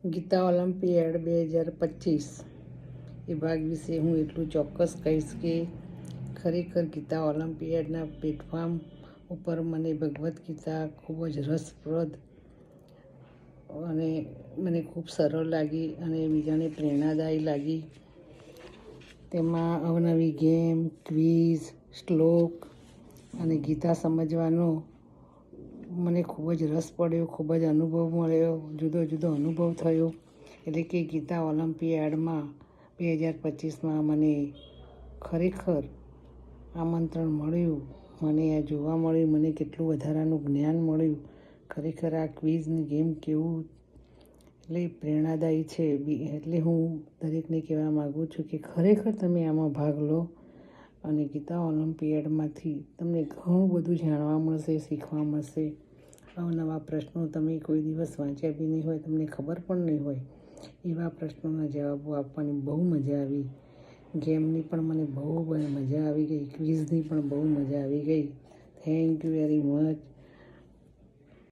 Gita Olympiad 2025 એ ભાગ વિશે હું એટલું ચોક્કસ કહીશ કે ખરેખર ગીતા ઓલિમ્પિયાડના પ્લેટફોર્મ ઉપર મને ભગવદ્ ગીતા ખૂબ જ રસપ્રદ અને મને ખૂબ સરળ લાગી અને બીજાને પ્રેરણાદાયી લાગી. તેમાં અવનવી ગેમ, ક્વિઝ, શ્લોક અને ગીતા સમજવાનો મને ખૂબ જ રસ પડ્યો, ખૂબ જ અનુભવ મળ્યો, જુદો જુદો અનુભવ થયો. એટલે કે ગીતા ઓલિમ્પિયાડમાં 2025માં મને ખરેખર આમંત્રણ મળ્યું, મને આ જોવા મળ્યું, મને કેટલું વધારાનું જ્ઞાન મળ્યું. ખરેખર આ ક્વિઝની ગેમ કેવું એટલે પ્રેરણાદાયી છે. એટલે હું દરેકને કહેવા માગું છું કે ખરેખર તમે આમાં ભાગ લો અને ગીતા ઓલિમ્પિયાડમાંથી તમને ઘણું બધું જાણવા મળશે, શીખવા મળશે. અવનવા પ્રશ્નો તમે કોઈ દિવસ વાંચ્યા બી નહીં હોય, તમને ખબર પણ નહીં હોય એવા પ્રશ્નોના જવાબો આપવાની બહુ મજા આવી. ગેમની પણ મને બહુ મજા આવી ગઈ, ક્વિઝની પણ બહુ મજા આવી ગઈ. Thank you very much.